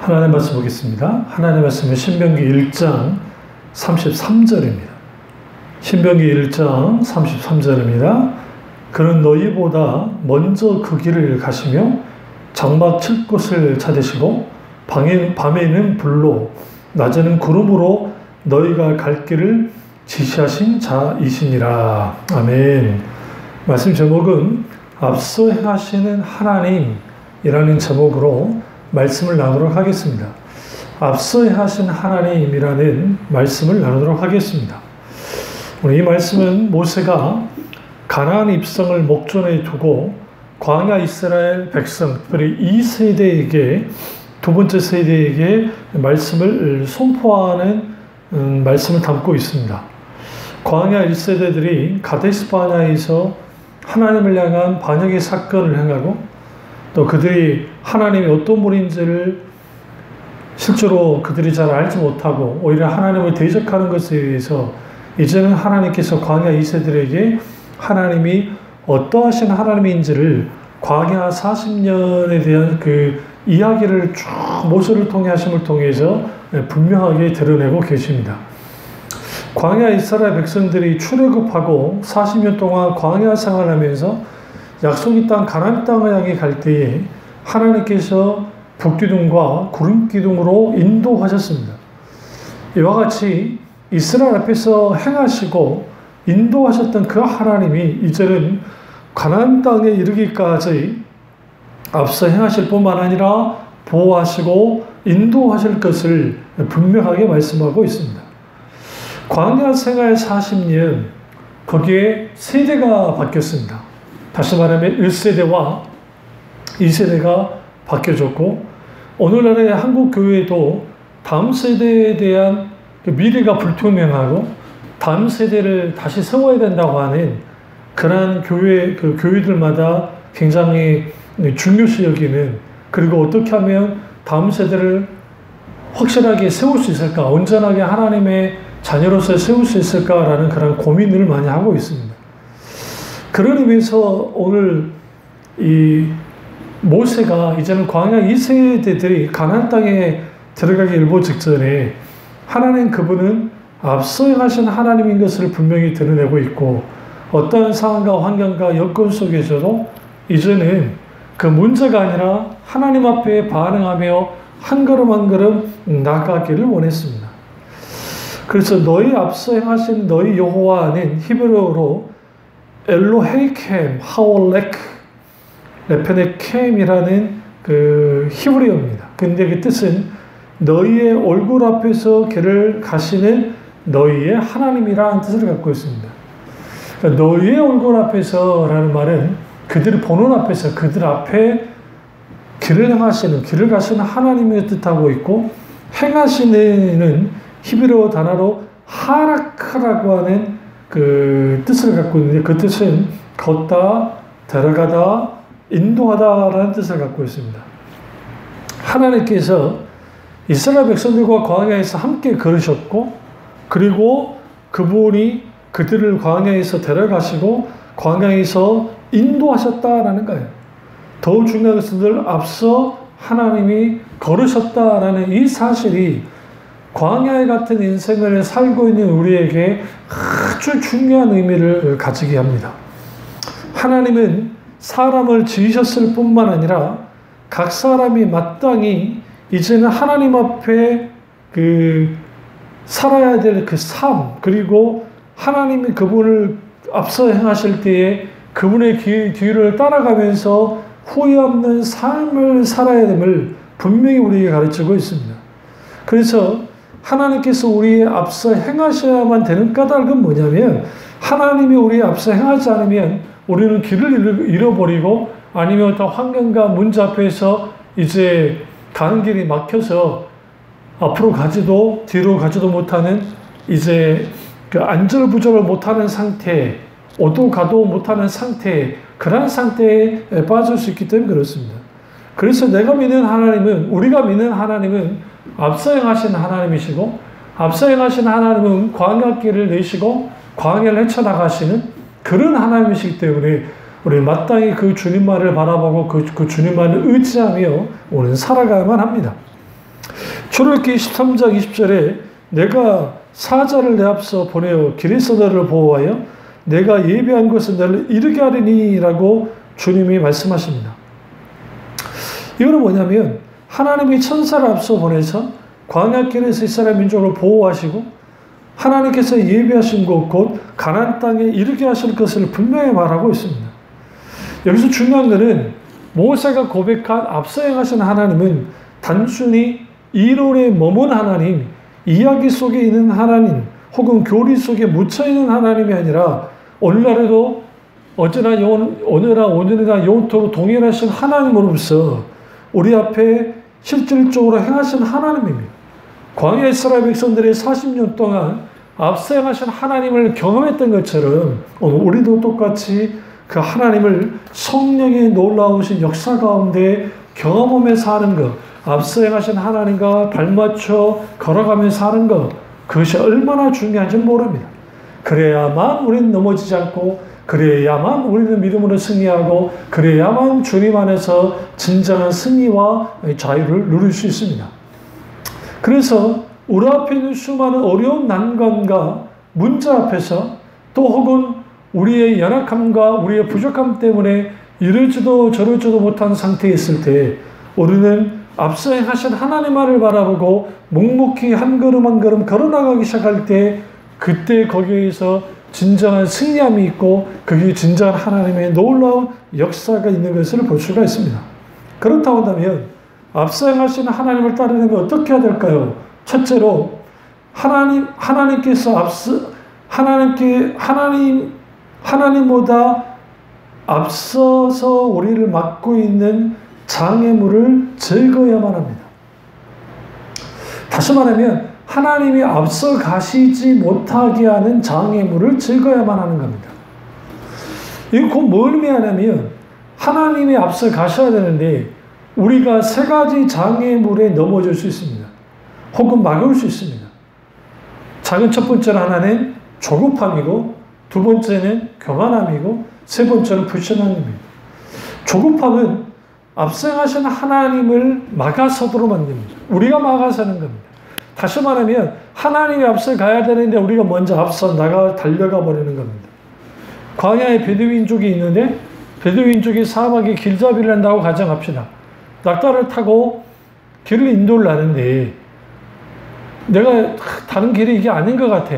하나님의 말씀 보겠습니다. 하나님의 말씀은 신명기 1장 33절입니다. 신명기 1장 33절입니다. 그는 너희보다 먼저 그 길을 가시며 장막 칠 곳을 찾으시고 밤에는 불로 낮에는 구름으로 너희가 갈 길을 지시하신 자이시니라. 아멘. 말씀 제목은 앞서 행하시는 하나님이라는 제목으로 말씀을 나누도록 하겠습니다. 앞서 행하신 하나님이라는 말씀을 나누도록 하겠습니다. 오늘 이 말씀은 모세가 가나안 입성을 목전에 두고 광야 이스라엘 백성, 특별히 이 세대에게, 두 번째 세대에게 말씀을 선포하는 말씀을 담고 있습니다. 광야 1세대들이 가데스 바네아에서 하나님을 향한 반역의 사건을 행하고 또 그들이 하나님이 어떤 분인지를 실제로 그들이 잘 알지 못하고 오히려 하나님을 대적하는 것에 의해서 이제는 하나님께서 광야 2세들에게 하나님이 어떠하신 하나님인지를 광야 40년에 대한 그 이야기를 쭉 모세를 통해 하심을 통해서 분명하게 드러내고 계십니다. 광야 이스라엘 백성들이 출애굽하고 40년 동안 광야 생활하면서 약속의 땅 가나안 땅을 향해 갈 때에 하나님께서 불기둥과 구름기둥으로 인도하셨습니다. 이와 같이 이스라엘 앞에서 행하시고 인도하셨던 그 하나님이 이제는 가나안 땅에 이르기까지 앞서 행하실 뿐만 아니라 보호하시고 인도하실 것을 분명하게 말씀하고 있습니다. 광야 생활 40년, 거기에 세대가 바뀌었습니다. 다시 말하면 1세대와 2세대가 바뀌어졌고, 오늘날의 한국 교회도 다음 세대에 대한 미래가 불투명하고 다음 세대를 다시 세워야 된다고 하는 그러한 교회들마다 굉장히 중요시 여기는, 그리고 어떻게 하면 다음 세대를 확실하게 세울 수 있을까, 온전하게 하나님의 자녀로서 세울 수 있을까라는 그런 고민을 많이 하고 있습니다. 그런 의미에서 오늘 이 모세가 이제는 광야 2세대들이 가나안 땅에 들어가기 일보 직전에 하나님 그분은 앞서 행하신 하나님인 것을 분명히 드러내고 있고, 어떠한 상황과 환경과 여건 속에서도 이제는 그 문제가 아니라 하나님 앞에 반응하며 한 걸음 한 걸음 나아가기를 원했습니다. 그래서 너희 앞서 행하신 너희 여호와는 히브리어로 엘로헤이켐 하올렉 레페네켐이라는 그 히브리어입니다. 근데 그 뜻은 너희의 얼굴 앞에서 길을 가시는 너희의 하나님이라는 뜻을 갖고 있습니다. 그러니까 너희의 얼굴 앞에서라는 말은 그들을 보는 앞에서, 그들 앞에 길을 행하시는, 길을 가시는 하나님을 뜻하고 있고, 행하시는 히브리어 단어로 하라크라고 하는 그 뜻을 갖고 있는데, 그 뜻은 걷다, 데려가다, 인도하다라는 뜻을 갖고 있습니다. 하나님께서 이스라엘 백성들과 광야에서 함께 걸으셨고, 그리고 그분이 그들을 광야에서 데려가시고 광야에서 인도하셨다라는 거예요. 더욱 중요한 것은 앞서 하나님이 걸으셨다라는 이 사실이 광야 같은 인생을 살고 있는 우리에게 아주 중요한 의미를 가지게 합니다. 하나님은 사람을 지으셨을 뿐만 아니라 각 사람이 마땅히 이제는 하나님 앞에 살아야 될 그 삶, 그리고 하나님이 그분을 앞서 행하실 때에 그분의 뒤를 따라가면서 후회 없는 삶을 살아야 됨을 분명히 우리에게 가르치고 있습니다. 그래서 하나님께서 우리의 앞서 행하셔야만 되는 까닭은 뭐냐면, 하나님이 우리의 앞서 행하지 않으면 우리는 길을 잃어버리고, 아니면 어떤 환경과 문제 앞에서 이제 가는 길이 막혀서 앞으로 가지도 뒤로 가지도 못하는, 이제 그 안절부절을 못하는 상태, 오도 가도 못하는 상태, 그런 상태에 빠질 수 있기 때문에 그렇습니다. 그래서 내가 믿는 하나님은, 우리가 믿는 하나님은 앞서 행하신 하나님이시고, 앞서 행하신 하나님은 광야길을 내시고 광야를 헤쳐나가시는 그런 하나님이시기 때문에 우리 마땅히 그 주님만을 바라보고 그 주님만을 의지하며 우리는 살아가야만 합니다. 출애굽기 13장 20절에 내가 사자를 내 앞서 보내어 길에서 너를 보호하여 내가 예비한 곳에 너를 이르게 하리니 라고 주님이 말씀하십니다. 이거는 뭐냐면 하나님이 천사를 앞서 보내서 광야길에서 이스라엘 민족을 보호하시고 하나님께서 예비하신 곳 곧 가나안 땅에 이르게 하실 것을 분명히 말하고 있습니다. 여기서 중요한 것은 모세가 고백한 앞서 행하신 하나님은 단순히 이론에 머문 하나님, 이야기 속에 있는 하나님 혹은 교리 속에 묻혀있는 하나님이 아니라 오늘날에도 오늘이나 영원토록 동일하신 하나님으로서 우리 앞에 실질적으로 행하신 하나님입니다. 광야 이스라엘 백성들이 40년 동안 앞서 행하신 하나님을 경험했던 것처럼 오늘 우리도 똑같이 그 하나님을 성령의 놀라우신 역사 가운데 경험하면서 하는 것, 앞서 행하신 하나님과 발맞춰 걸어가면서 하는 것, 그것이 얼마나 중요한지 모릅니다. 그래야만 우리는 넘어지지 않고, 그래야만 우리는 믿음으로 승리하고, 그래야만 주님 안에서 진정한 승리와 자유를 누릴 수 있습니다. 그래서 우리 앞에 있는 수많은 어려운 난관과 문제 앞에서 또 혹은 우리의 연약함과 우리의 부족함 때문에 이러지도 저러지도 못한 상태에 있을 때 우리는 앞서 행하신 하나님만을 바라보고 묵묵히 한 걸음 한 걸음 걸어나가기 시작할 때 그때 거기에서 진정한 승리함이 있고 그게 진정한 하나님의 놀라운 역사가 있는 것을 볼 수가 있습니다. 그렇다고 한다면 앞서 행하시는 하나님을 따르려면 어떻게 해야 될까요? 첫째로 하나님보다 앞서서 우리를 막고 있는 장애물을 제거해야만 합니다. 다시 말하면 하나님이 앞서 가시지 못하게 하는 장애물을 제거해야만 하는 겁니다. 이거 곧 뭘 의미하냐면 하나님이 앞서 가셔야 되는데 우리가 세 가지 장애물에 넘어질 수 있습니다. 혹은 막을 수 있습니다. 작은 첫 번째는 하나는 조급함이고 두 번째는 교만함이고 세 번째는 불신앙입니다. 조급함은 앞서 행하신 하나님을 막아서도록 만듭니다. 우리가 막아서는 겁니다. 다시 말하면 하나님이 앞서 가야 되는데 우리가 먼저 앞서 달려가 버리는 겁니다. 광야에 베두인족이 있는데 베두인족이 사막에 길잡이를 한다고 가정합시다. 낙타를 타고 길을 인도를 하는데 내가 다른 길이 이게 아닌 것 같아.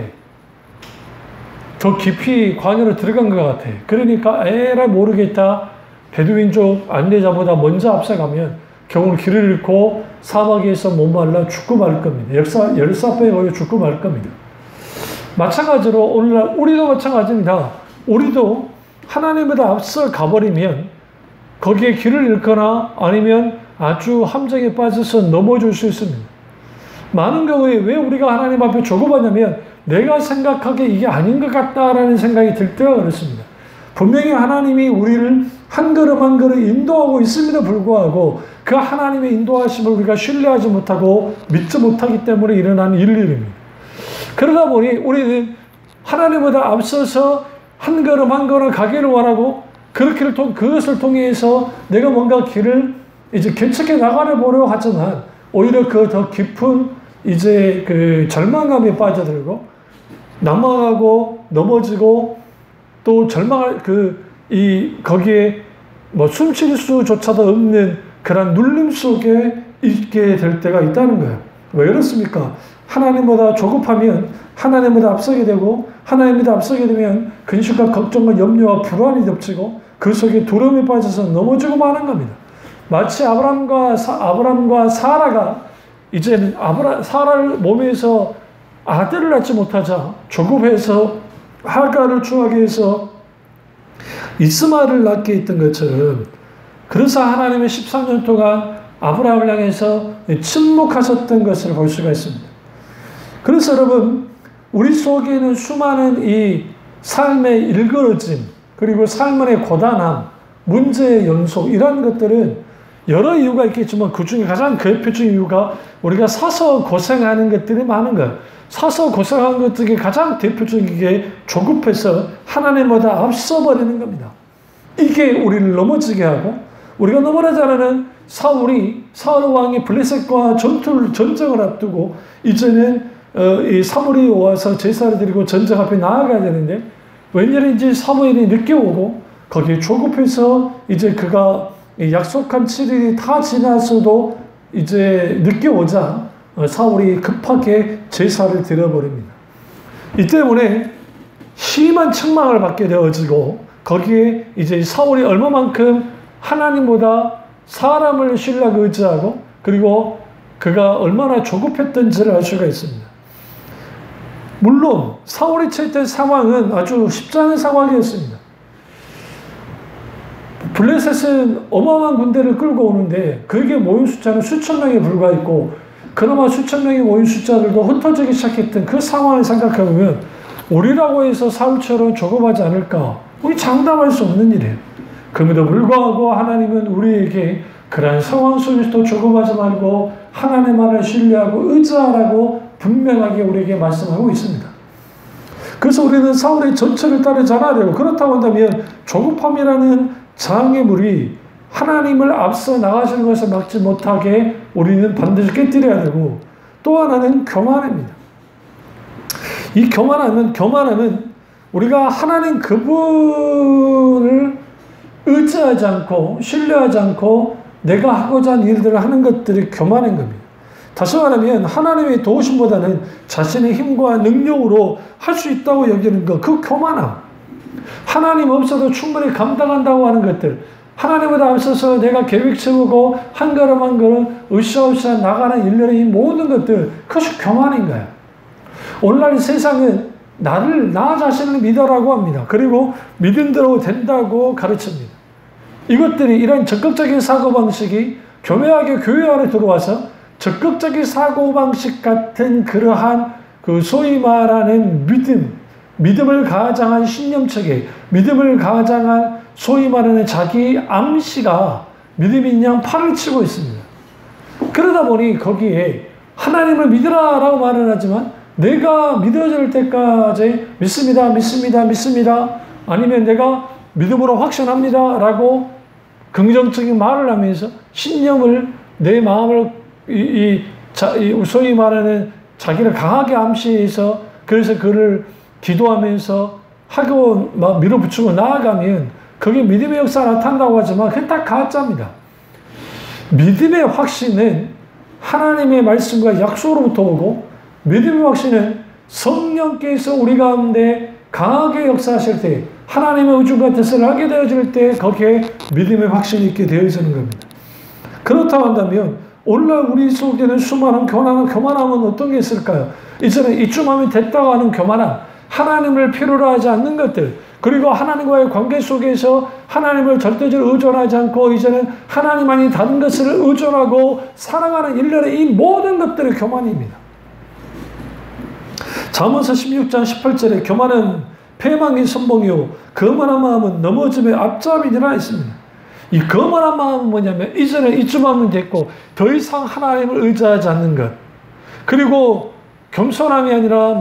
더 깊이 광야로 들어간 것 같아. 그러니까 에라 모르겠다. 베두인족 안내자보다 먼저 앞서가면 겨우 길을 잃고 사막에서 목말라 죽고 말 겁니다. 열사병에 걸려 죽고 말 겁니다. 마찬가지로 오늘날 우리도 마찬가지입니다. 우리도 하나님보다 앞서 가버리면 거기에 길을 잃거나 아니면 아주 함정에 빠져서 넘어질 수 있습니다. 많은 경우에 왜 우리가 하나님 앞에 조급하냐면 내가 생각하기에 이게 아닌 것 같다라는 생각이 들 때가 그렇습니다. 분명히 하나님이 우리를 한 걸음 한 걸음 인도하고 있음에도 불구하고 그 하나님의 인도하심을 우리가 신뢰하지 못하고 믿지 못하기 때문에 일어난 일들입니다. 그러다 보니 우리는 하나님보다 앞서서 한 걸음 한 걸음 가기를 원하고 그것을 통해서 내가 뭔가 길을 이제 개척해 나가려고 하지만 오히려 그 더 깊은 이제 그 절망감에 빠져들고 난망하고 넘어지고 또 절망할 거기에 뭐 숨쉴 수조차도 없는 그런 눌림 속에 있게 될 때가 있다는 거예요. 왜 그렇습니까? 하나님보다 조급하면 하나님보다 앞서게 되고 하나님보다 앞서게 되면 근심과 걱정과 염려와 불안이 덮치고 그 속에 두려움에 빠져서 넘어지고 마는 겁니다. 마치 아브람과 사라가 이제는 사라를 몸에서 아들을 낳지 못하자 조급해서 하가를 추하게 해서 이스마엘을 낳게 했던 것처럼 그래서 하나님의 13년 동안 아브라함을 향해서 침묵하셨던 것을 볼 수가 있습니다. 그래서 여러분 우리 속에는 수많은 이 삶의 일그러짐 그리고 삶의 고단함 문제의 연속 이런 것들은 여러 이유가 있겠지만 그 중에 가장 대표적인 이유가 우리가 사서 고생하는 것들이 많은 거예요. 사서 고생하는 것 중에 가장 대표적인 게 조급해서 하나님보다 앞서버리는 겁니다. 이게 우리를 넘어지게 하고 우리가 넘어가자는 사울 왕이 블레셋과 전쟁을 앞두고 이제는 이 사무엘이 와서 제사를 드리고 전쟁 앞에 나아가야 되는데 웬일인지 사무엘이 늦게 오고 거기에 조급해서 이제 그가 약속한 7일이 다 지나서도 이제 늦게 오자 사울이 급하게 제사를 드려버립니다. 이 때문에 심한 책망을 받게 되어지고 거기에 이제 사울이 얼마만큼 하나님보다 사람을 신뢰하고 의지하고 그리고 그가 얼마나 조급했던지를 알 수가 있습니다. 물론 사울이 처했던 상황은 아주 쉽지 않은 상황이었습니다. 블레셋은 어마어마한 군대를 끌고 오는데 그에게 모인 숫자는 수천 명에 불과했고 그나마 수천 명이 모인 숫자들도 흩어지기 시작했던 그 상황을 생각해보면 우리라고 해서 사울처럼 조급하지 않을까? 우리 장담할 수 없는 일이에요. 그럼에도 불구하고 하나님은 우리에게 그러한 상황 속에서도 조급하지 말고 하나님만을 신뢰하고 의지하라고 분명하게 우리에게 말씀하고 있습니다. 그래서 우리는 사울의 전철을 따르지 않아야 되고 그렇다고 한다면 조급함이라는 장애물이 하나님을 앞서 나가시는 것을 막지 못하게 우리는 반드시 깨뜨려야 되고 또 하나는 교만입니다. 이 교만함은 우리가 하나님 그분을 의지하지 않고 신뢰하지 않고 내가 하고자 하는 일들을 하는 것들이 교만인 겁니다. 다시 말하면 하나님의 도우심보다는 자신의 힘과 능력으로 할 수 있다고 여기는 것, 그 교만함. 하나님 없어도 충분히 감당한다고 하는 것들, 하나님보다 앞서서 내가 계획 세우고 한 걸음 한 걸음 으쌰으쌰 나가는 일련의 이 모든 것들, 그것이 교만인 거예요. 오늘날 세상은 나 자신을 믿어라고 합니다. 그리고 믿음대로 된다고 가르칩니다. 이것들이 이런 적극적인 사고방식이 교묘하게 교회 안에 들어와서 적극적인 사고방식 같은 그러한 그 소위 말하는 믿음을 가장한 신념체계, 믿음을 가장한 소위 말하는 자기 암시가 믿음인 양 팔을 치고 있습니다. 그러다 보니 거기에 하나님을 믿으라라고 말은 하지만 내가 믿어질 때까지 믿습니다. 아니면 내가 믿음으로 확신합니다. 라고 긍정적인 말을 하면서 신념을 내 마음을 소위 말하는 자기를 강하게 암시해서 그래서 그를 기도하면서 하고 막 밀어붙이고 나아가면 그게 믿음의 역사가 나타난다고 하지만 그게 딱 가짜입니다. 믿음의 확신은 하나님의 말씀과 약속으로부터 오고 믿음의 확신은 성령께서 우리 가운데 강하게 역사하실 때 하나님의 의중과 뜻을 하게 되어질 때 거기에 믿음의 확신이 있게 되어지는 겁니다. 그렇다고 한다면 오늘날 우리 속에는 수많은 교만함은 어떤 게 있을까요? 이제는 이쯤 하면 됐다고 하는 교만함, 하나님을 필요로 하지 않는 것들, 그리고 하나님과의 관계 속에서 하나님을 절대적으로 의존하지 않고 이제는 하나님 아닌 다른 것을 의존하고 살아가는 일련의 이 모든 것들이 교만입니다. 잠언서 16장 18절에 교만은 패망의 선봉이요 거만한 마음은 넘어짐의 앞잡이니라 했습니다. 이 거만한 마음은 뭐냐면 이제는 이쯤 하면 됐고 더 이상 하나님을 의지하지 않는 것, 그리고 겸손함이 아니라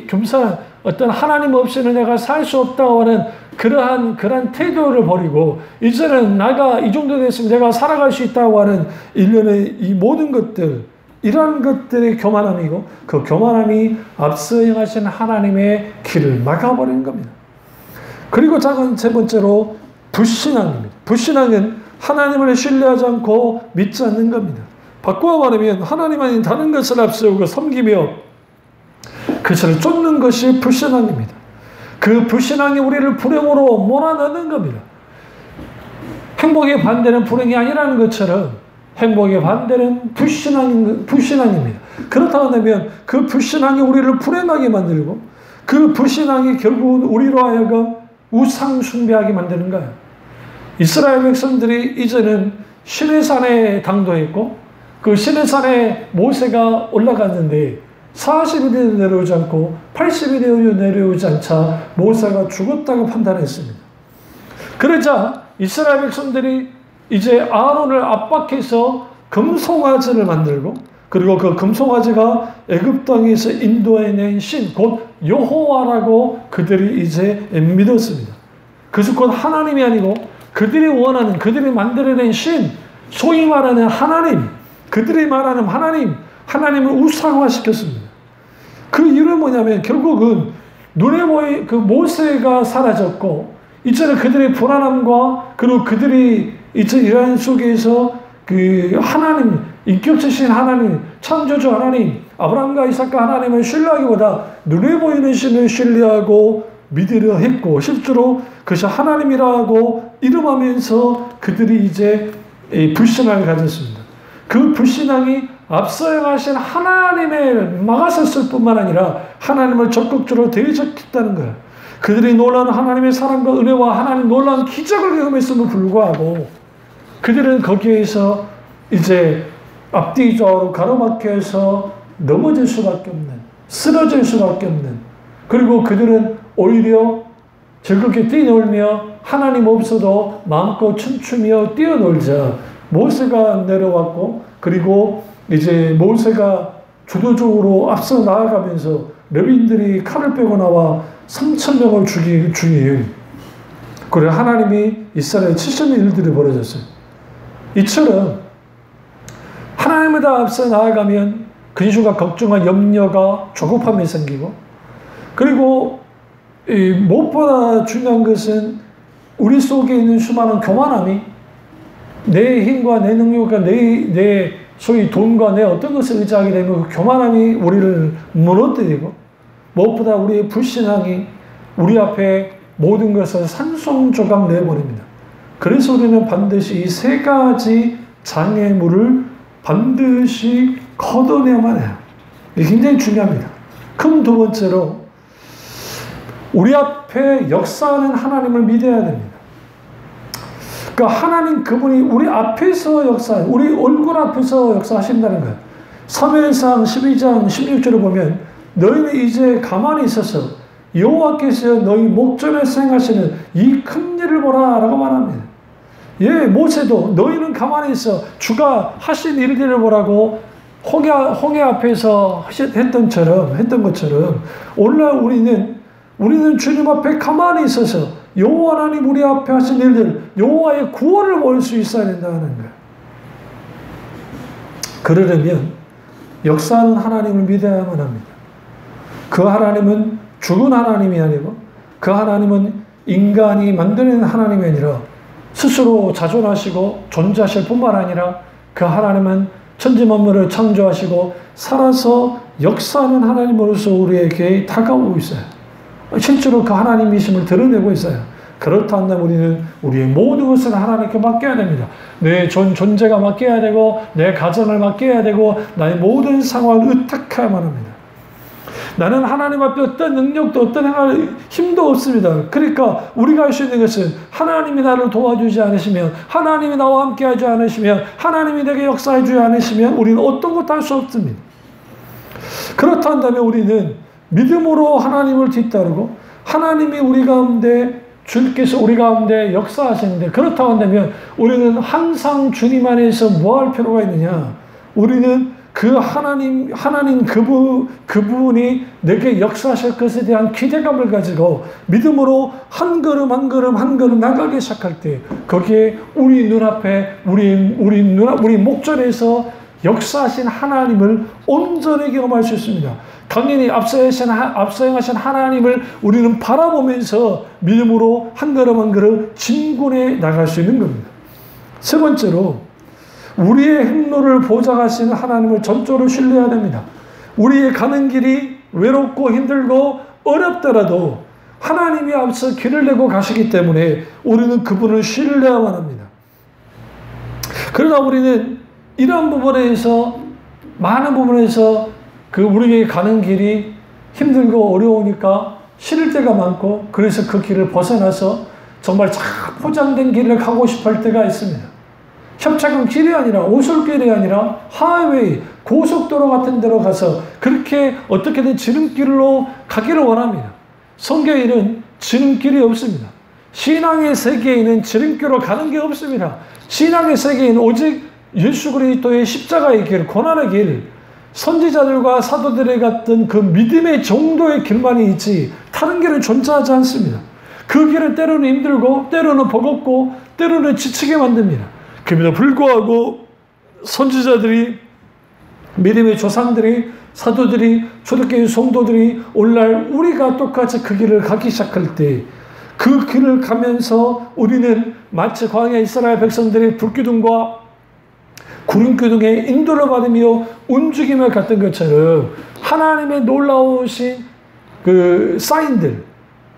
겸손한 어떤 하나님 없이는 내가 살 수 없다고 하는 그러한 태도를 버리고 이제는 내가 이 정도 됐으면 내가 살아갈 수 있다고 하는 일련의 이 모든 것들, 이런 것들의 교만함이고 그 교만함이 앞서 행하신 하나님의 길을 막아버리는 겁니다. 그리고 세 번째로 불신앙입니다. 불신앙은 하나님을 신뢰하지 않고 믿지 않는 겁니다. 바꾸어 말하면 하나님 아닌 다른 것을 앞세우고 섬기며 그것을 쫓는 것이 불신앙입니다. 그 불신앙이 우리를 불행으로 몰아넣는 겁니다. 행복의 반대는 불행이 아니라는 것처럼 행복의 반대는 불신앙입니다. 그렇다고 한다면 그 불신앙이 우리를 불행하게 만들고 그 불신앙이 결국은 우리로 하여금 우상 숭배하게 만드는 거예요. 이스라엘 백성들이 이제는 시내산에 당도했고 그 시내산에 모세가 올라갔는데 40일이 내려오지 않고 80일이 내려오지 않자 모세가 죽었다고 판단했습니다. 그러자 이스라엘 백성들이 이제 아론을 압박해서 금송아지를 만들고 그리고 그 금송아지가 애굽 땅에서 인도해낸 신, 곧 여호와라고 그들이 이제 믿었습니다. 그것은 곧 하나님이 아니고 그들이 원하는, 그들이 만들어낸 신, 소위 말하는 하나님, 그들이 말하는 하나님을 우상화시켰습니다. 그 이유는 뭐냐면 결국은 눈에 보이 그 모세가 사라졌고 이제는 그들의 불안함과 그리고 그들이 이제 이러한 속에서 그 하나님, 인격체신 하나님, 창조주 하나님, 아브라함과 이삭과 하나님을 신뢰하기보다 눈에 보이는 신을 신뢰하고 믿으려 했고 실제로 그것이 하나님이라고 이름하면서 그들이 이제 불신앙을 가졌습니다. 그 불신앙이 앞서 행하신 하나님을 막아섰을 뿐만 아니라 하나님을 적극적으로 대적했다는 거예요. 그들이 놀라운 하나님의 사랑과 은혜와 하나님 놀라운 기적을 경험했음을 불구하고 그들은 거기에서 이제 앞뒤좌우로 가로막혀서 넘어질 수밖에 없는, 쓰러질 수밖에 없는, 그리고 그들은 오히려 즐겁게 뛰놀며 하나님 없어도 마음껏 춤추며 뛰어놀자 모세가 내려왔고 그리고 이제 모세가 주도적으로 앞서 나아가면서 레위인들이 칼을 빼고 나와 3,000명을 죽이니 그리고 하나님이 이스라엘 70년 일들이 벌어졌어요. 이처럼 하나님보다 앞서 나아가면 근심과 걱정과 염려가 조급함이 생기고 그리고 무엇보다 중요한 것은 우리 속에 있는 수많은 교만함이 내 힘과 내 능력과 내 소위 돈과 내 어떤 것을 의지하게 되면 그 교만함이 우리를 무너뜨리고 무엇보다 우리의 불신앙이 우리 앞에 모든 것을 산송조각 내버립니다. 그래서 우리는 반드시 이 세 가지 장애물을 반드시 걷어내야만 해요. 이게 굉장히 중요합니다. 큰 두 번째로 우리 앞에 역사하는 하나님을 믿어야 됩니다. 그러니까 하나님 그분이 우리 앞에서 역사해요. 우리 얼굴 앞에서 역사하신다는 거예요. 사무엘상 12장 16절을 보면 너희는 이제 가만히 있어서 여호와께서 너희 목전에서 행하시는 이 큰 일을 보라 라고 말합니다. 예, 모세도 너희는 가만히 있어 주가 하신 일들을 보라고 홍해 앞에서 했던 것처럼 오늘날 우리는 주님 앞에 가만히 있어서 여호와 하나님 우리 앞에 하신 일들 여호와의 구원을 볼 수 있어야 된다는 거예요. 그러려면 역사하는 하나님을 믿어야만 합니다. 그 하나님은 죽은 하나님이 아니고 그 하나님은 인간이 만드는 하나님이 아니라 스스로 자존하시고 존재하실 뿐만 아니라 그 하나님은 천지만물을 창조하시고 살아서 역사하는 하나님으로서 우리에게 다가오고 있어요. 실제로 그 하나님이심을 드러내고 있어요. 그렇다 한다면 우리는 우리의 모든 것을 하나님께 맡겨야 됩니다. 내 존재가 맡겨야 되고 내 가정을 맡겨야 되고 나의 모든 상황을 의탁해야만 합니다. 나는 하나님 앞에 어떤 능력도 어떤 힘도 없습니다. 그러니까 우리가 할 수 있는 것은 하나님이 나를 도와주지 않으시면 하나님이 나와 함께 하지 않으시면 하나님이 내게 역사해 주지 않으시면 우리는 어떤 것도 할 수 없습니다. 그렇다 한다면 우리는 믿음으로 하나님을 뒤따르고 하나님이 우리 가운데 주께서 우리 가운데 역사하시는데 그렇다고 한다면 우리는 항상 주님 안에서 뭐 할 필요가 있느냐? 우리는 그 하나님 그분이 내게 역사하실 것에 대한 기대감을 가지고 믿음으로 한 걸음 나가기 시작할 때 거기에 우리 눈앞에 우리 목전에서 역사하신 하나님을 온전히 경험할 수 있습니다. 당연히 앞서 행하신 하나님을 우리는 바라보면서 믿음으로 한 걸음 진군해 나갈 수 있는 겁니다. 세 번째로 우리의 행로를 보장하시는 하나님을 전적으로 신뢰해야 됩니다. 우리의 가는 길이 외롭고 힘들고 어렵더라도 하나님이 앞서 길을 내고 가시기 때문에 우리는 그분을 신뢰해야만 합니다. 그러나 우리는 이런 부분에서 많은 부분에서 그 우리에게 가는 길이 힘들고 어려우니까 싫을 때가 많고 그래서 그 길을 벗어나서 정말 잘 포장된 길을 가고 싶어 할 때가 있습니다. 협착한 길이 아니라 오솔길이 아니라 하이웨이 고속도로 같은 데로 가서 그렇게 어떻게든 지름길로 가기를 원합니다. 성경에는 지름길이 없습니다. 신앙의 세계에는 지름길로 가는 게 없습니다. 신앙의 세계에는 오직 예수 그리스도의 십자가의 길, 고난의 길, 선지자들과 사도들이 갔던 그 믿음의 정도의 길만이 있지 다른 길은 존재하지 않습니다. 그 길은 때로는 힘들고 때로는 버겁고 때로는 지치게 만듭니다. 그럼에도 불구하고 선지자들이, 믿음의 조상들이, 사도들이, 초대교회 성도들이 오늘날 우리가 똑같이 그 길을 가기 시작할 때, 그 길을 가면서 우리는 마치 광야 이스라엘 백성들이 불기둥과 구름기둥의 인도를 받으며 움직임을 갔던 것처럼 하나님의 놀라우신 그 사인들,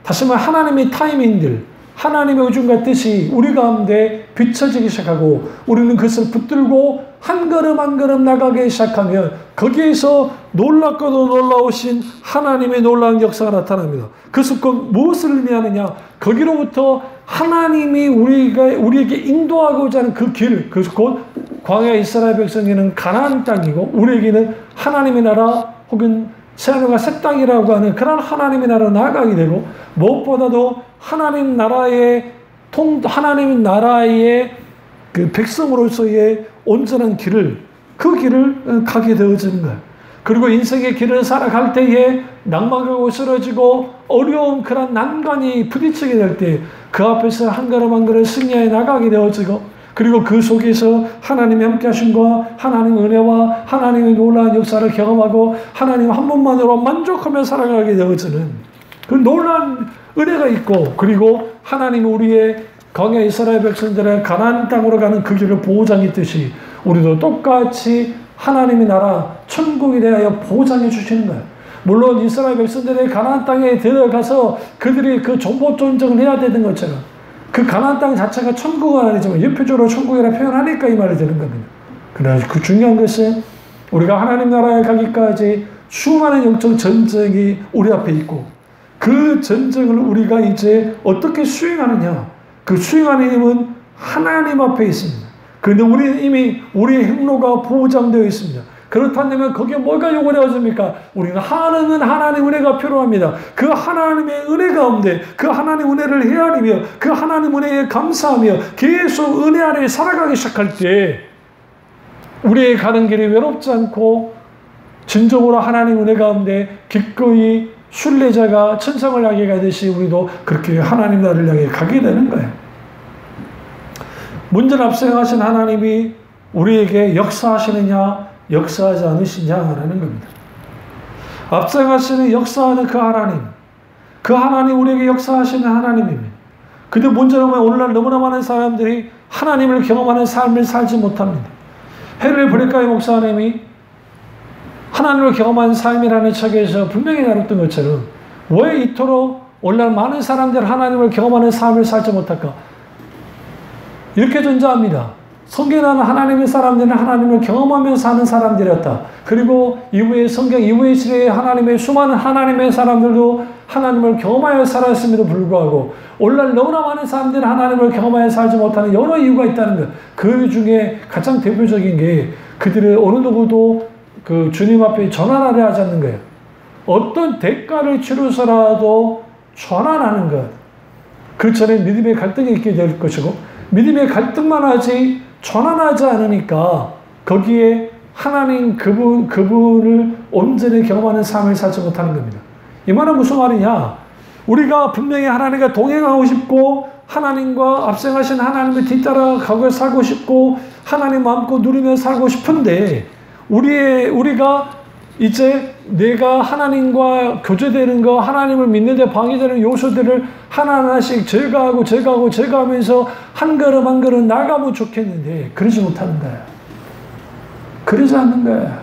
다시 말해 하나님의 타이밍들, 하나님의 의중과 뜻이 우리 가운데 비춰지기 시작하고 우리는 그것을 붙들고 한 걸음 한 걸음 나가기 시작하면 거기에서 놀랍고도 놀라우신 하나님의 놀라운 역사가 나타납니다. 그것은 무엇을 의미하느냐? 거기로부터 하나님이 우리에게 인도하고자 하는 그 길, 그것은 곧 광야 이스라엘 백성에게는 가나안 땅이고 우리에게는 하나님의 나라 혹은 새하늘과 새 땅이라고 하는 그런 하나님의 나라로 나아가게 되고, 무엇보다도 하나님 나라의 그 백성으로서의 온전한 길을, 그 길을 가게 되어지는 거예요. 그리고 인생의 길을 살아갈 때에 낭망하고 쓰러지고 어려운 그런 난관이 부딪히게 될 때 그 앞에서 한 걸음 한 걸음 승리해 나가게 되어지고, 그리고 그 속에서 하나님의 함께 하심과 하나님의 은혜와 하나님의 놀라운 역사를 경험하고 하나님 한 분만으로 만족하며 살아가게 되어지는 그 놀라운 은혜가 있고, 그리고 하나님 우리의 광야 이스라엘 백성들의 가나안 땅으로 가는 그 길을 보장해 듯이 우리도 똑같이 하나님의 나라 천국에 대하여 보장해 주시는 거예요. 물론 이스라엘 백성들의 가나안 땅에 들어가서 그들이 그 정보 전쟁을 해야 되는 것처럼 그 가나안 땅 자체가 천국은 아니지만 예표적으로 천국이라 표현하니까 이 말이 되는 겁니다. 그러나 그 중요한 것은 우리가 하나님 나라에 가기까지 수많은 영적 전쟁이 우리 앞에 있고, 그 전쟁을 우리가 이제 어떻게 수행하느냐, 그 수행하는 힘은 하나님 앞에 있습니다. 그런데 우리는 이미 우리의 행로가 보장되어 있습니다. 그렇다면 거기에 뭐가 요구되어집니까? 우리는 하나님 은혜가 필요합니다. 그 하나님의 은혜 가운데 그 하나님 은혜를 헤아리며 그 하나님 은혜에 감사하며 계속 은혜 아래 살아가기 시작할 때 우리의 가는 길이 외롭지 않고 진정으로 하나님 은혜 가운데 기꺼이 순례자가 천상을 향해 가듯이 우리도 그렇게 하나님 나라를 향해 가게 되는 거예요. 문제는 앞서가신 하나님이 우리에게 역사하시느냐 역사하지 않으시냐라는 겁니다. 앞서가시는 역사하는 그 하나님 우리에게 역사하시는 하나님입니다. 근데 문제는 오늘날 너무나 많은 사람들이 하나님을 경험하는 삶을 살지 못합니다. 헨리 브레카이 목사님이 하나님을 경험한 삶이라는 책에서 분명히 다뤘던 것처럼 왜 이토록 오늘날 많은 사람들이 하나님을 경험하는 삶을 살지 못할까? 이렇게 존재합니다. 성경에는 하나님의 사람들은 하나님을 경험하면서 사는 사람들이었다. 그리고 이후에 성경 이후의 시대에 하나님의 수많은 하나님의 사람들도 하나님을 경험하여 살았음에도 불구하고 오늘날 너무나 많은 사람들이 하나님을 경험하여 살지 못하는 여러 이유가 있다는 것. 그 중에 가장 대표적인 게 그들의 어느 누구도 그 주님 앞에 전환하려 하지 않는 거예요. 어떤 대가를 치르서라도 전환하는 것. 그 전에 믿음의 갈등이 있게 될 것이고 믿음의 갈등만 하지 전환하지 않으니까 거기에 하나님 그분을 온전히 경험하는 삶을 살지 못하는 겁니다. 이 말은 무슨 말이냐? 우리가 분명히 하나님과 동행하고 싶고 하나님과 앞서가신 하나님을 뒤따라가고 살고 싶고 하나님 마음껏 누리며 살고 싶은데 우리가 이제 내가 하나님과 교제되는 거, 하나님을 믿는 데 방해되는 요소들을 하나하나씩 제거하면서 한 걸음 한 걸음 나가면 좋겠는데 그러지 못하는 거야. 그러지 않는 거야.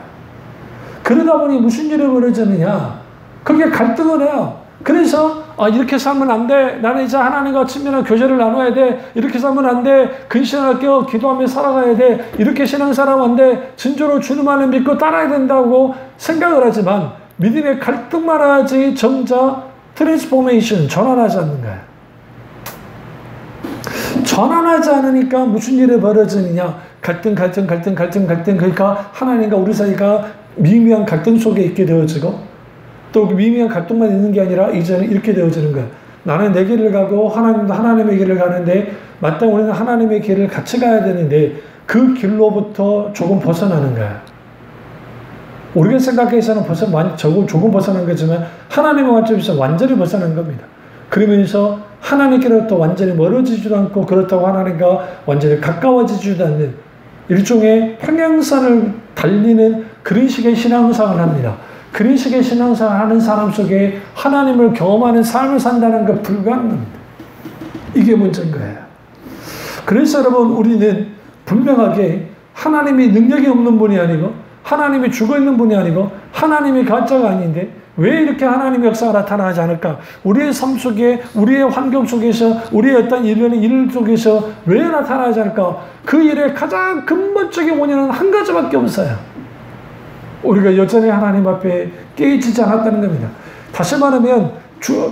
그러다 보니 무슨 일이 벌어지느냐? 그게 갈등을 해요. 그래서 이렇게 살면 안 돼. 나는 이제 하나님과 친밀한 교제를 나눠야 돼. 이렇게 살면 안 돼. 근신을 껴 기도하며 살아가야 돼. 이렇게 신앙생활 안 돼. 진짜로 주님만을 믿고 따라야 된다고 생각을 하지만 믿음의 갈등만 하지 정작 트랜스포메이션 전환하지 않는 거야. 전환하지 않으니까 무슨 일이 벌어지느냐? 갈등. 그러니까 하나님과 우리 사이가 미미한 갈등 속에 있게 되어지고 또 미미한 갈등만 있는 게 아니라 이제는 이렇게 되어지는 거야. 나는 내 길을 가고 하나님도 하나님의 길을 가는데 마땅히 우리는 하나님의 길을 같이 가야 되는데 그 길로부터 조금 벗어나는 거야. 우리가 생각해서는 조금 벗어난 거지만 하나님의 관점에서 완전히 벗어난 겁니다. 그러면서 하나님께로부터 완전히 멀어지지도 않고 그렇다고 하나님과 완전히 가까워지지도 않는 일종의 평행선을 달리는 그런 식의 신앙생활을 합니다. 그런 식의 신앙생활을 하는 사람 속에 하나님을 경험하는 삶을 산다는 것 불가능합니다. 이게 문제인 거예요. 그래서 여러분 우리는 분명하게 하나님이 능력이 없는 분이 아니고 하나님이 죽어있는 분이 아니고 하나님이 가짜가 아닌데 왜 이렇게 하나님의 역사가 나타나지 않을까? 우리의 삶 속에 우리의 환경 속에서 우리의 어떤 일련의 일 속에서 왜 나타나지 않을까? 그 일의 가장 근본적인 원인은 한 가지밖에 없어요. 우리가 여전히 하나님 앞에 깨어지지 않았다는 겁니다. 다시 말하면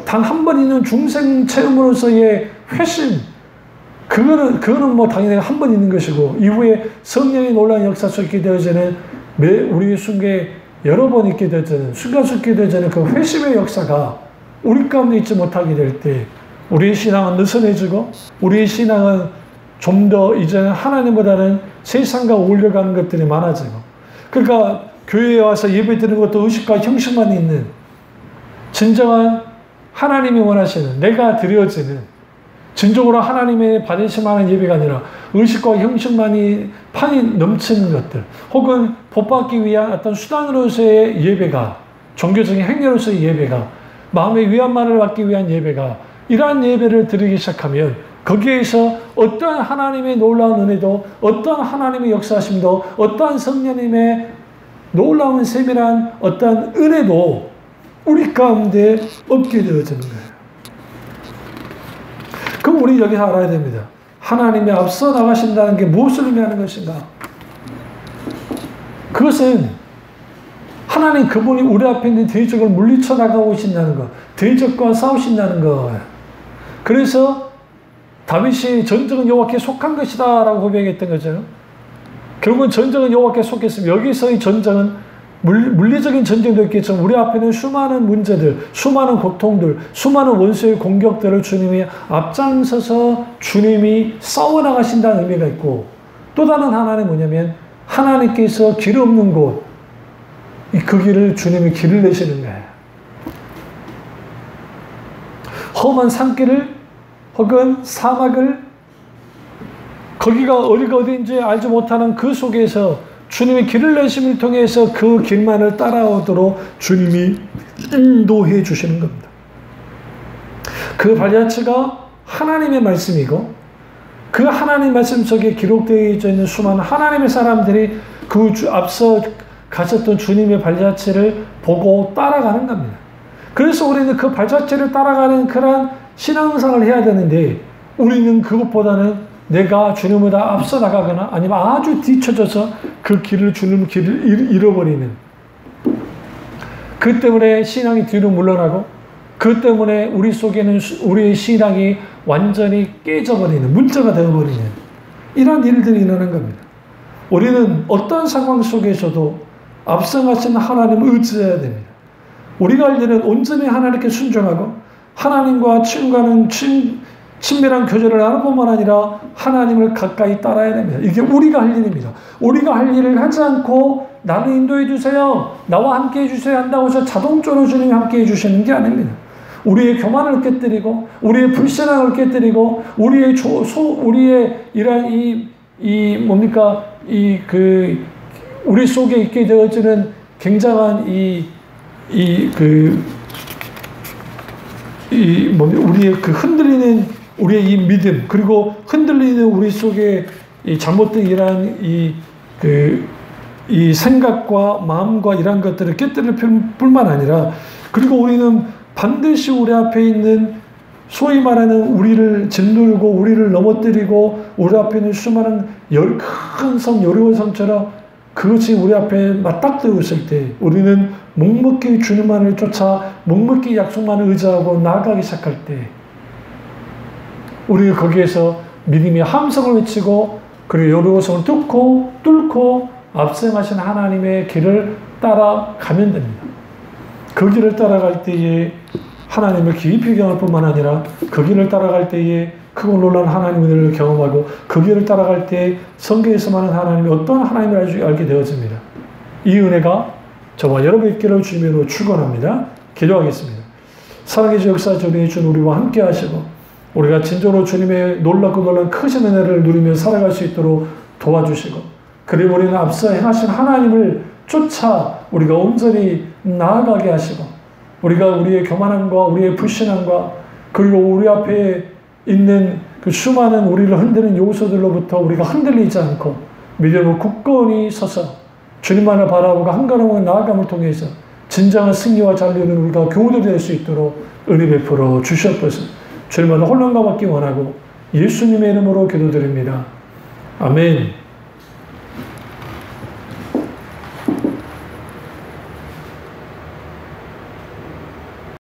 단 한 번 있는 중생 체험으로서의 회심 그거는 뭐 당연히 한 번 있는 것이고 이후에 성령의 놀라운 역사 속에 되어지는 우리 순간에 여러 번 있게 되어지는 순간순간에 되어지는 그 회심의 역사가 우리 가운데 있지 못하게 될 때 우리의 신앙은 느슨해지고 우리의 신앙은 좀 더 이제는 하나님보다는 세상과 어울려가는 것들이 많아지고 그러니까 교회에 와서 예배 드리는 것도 의식과 형식만 있는 진정한 하나님이 원하시는 내가 드려지는 진정으로 하나님의 받으실만한 예배가 아니라 의식과 형식만이 판이 넘치는 것들 혹은 복받기 위한 어떤 수단으로서의 예배가 종교적인 행위로서의 예배가 마음의 위안만을 받기 위한 예배가 이러한 예배를 드리기 시작하면 거기에서 어떠한 하나님의 놀라운 은혜도 어떠한 하나님의 역사하심도 어떠한 성령님의 놀라운 세밀한 어떠한 은혜도 우리 가운데 없게 되어지는 거예요. 그럼 우리 여기서 알아야 됩니다. 하나님이 앞서 나가신다는 게 무엇을 의미하는 것인가? 그것은 하나님 그분이 우리 앞에 있는 대적을 물리쳐 나가고 계신다는 것, 대적과 싸우신다는 거예요. 그래서 다윗이 전쟁은 여호와께 속한 것이다 라고 고백했던 거죠. 결국은 전쟁은 여호와께 속했습니다. 여기서의 전쟁은 물리적인 전쟁도 있겠지만 우리 앞에는 수많은 문제들, 수많은 고통들, 수많은 원수의 공격들을 주님이 앞장서서 주님이 싸워나가신다는 의미가 있고 또 다른 하나는 뭐냐면 하나님께서 길 없는 곳, 그 길을 주님이 길을 내시는 거예요. 험한 산길을 혹은 사막을 거기가 어디가 어딘지 알지 못하는 그 속에서 주님이 길을 내심을 통해서 그 길만을 따라오도록 주님이 인도해 주시는 겁니다. 그 발자취가 하나님의 말씀이고 그 하나님의 말씀 속에 기록되어 있는 수많은 하나님의 사람들이 그 앞서 가셨던 주님의 발자취를 보고 따라가는 겁니다. 그래서 우리는 그 발자취를 따라가는 그런 신앙생활을 해야 되는데 우리는 그것보다는 내가 주님보다 앞서 나가거나 아니면 아주 뒤쳐져서 그 주님 길을 잃어버리는 그 때문에 신앙이 뒤로 물러나고 그 때문에 우리 속에는 우리의 신앙이 완전히 깨져버리는 문제가 되어버리는 이런 일들이 일어나는 겁니다. 우리는 어떤 상황 속에서도 앞서가신 하나님을 의지해야 됩니다. 우리가 할 일은 온전히 하나님께 순종하고 하나님과 친밀한 교제를 나눌 뿐만 아니라 하나님을 가까이 따라야 됩니다. 이게 우리가 할 일입니다. 우리가 할 일을 하지 않고 나를 인도해 주세요. 나와 함께 해주세요 한다고 해서 자동적으로 주님이 함께 해주시는 게 아닙니다. 우리의 교만을 깨뜨리고 우리의 불신앙을 깨뜨리고 우리의 이런 우리 속에 있게 되어지는 굉장한 우리의 그 흔들리는 우리의 이 믿음 그리고 흔들리는 우리 속에 이 잘못된 이러한 이 생각과 마음과 이러한 것들을 깨뜨릴 뿐만 아니라 그리고 우리는 반드시 우리 앞에 있는 소위 말하는 우리를 짓누르고 우리를 넘어뜨리고 우리 앞에 있는 수많은 큰 성 여리고 성처럼 그것이 우리 앞에 맞닥뜨리고 있을 때 우리는 묵묵히 주님만을 쫓아 묵묵히 약속만을 의지하고 나아가기 시작할 때 우리가 거기에서 믿음의 함성을 외치고 그리고 여리고성을 뚫고 앞서가신 하나님의 길을 따라가면 됩니다. 그 길을 따라갈 때에 하나님을 깊이 경험할 뿐만 아니라 그 길을 따라갈 때에 크고 놀라운 하나님의 은혜를 경험하고 그 길을 따라갈 때 성경에서만 하나님이 어떤 하나님을 알게 되어집니다. 이 은혜가 저와 여러분 있기를 주님으로 축원합니다. 기도하겠습니다. 살아계신 역사주 우리의 주 우리와 함께 하시고 우리가 진정으로 주님의 놀랍고 놀란 크신 은혜를 누리며 살아갈 수 있도록 도와주시고, 그리고 우리는 앞서 행하신 하나님을 쫓아 우리가 온전히 나아가게 하시고, 우리가 우리의 교만함과 우리의 불신함과 그리고 우리 앞에 있는 그 수많은 우리를 흔드는 요소들로부터 우리가 흔들리지 않고 믿음으로 굳건히 서서 주님만을 바라보고 한 걸음 나아감을 통해서 진정한 승리와 잔류는 우리가 교우들이 될 수 있도록 은혜 베풀어 주시옵소서. 주님만을 혼란과 받기 원하고 예수님의 이름으로 기도드립니다. 아멘.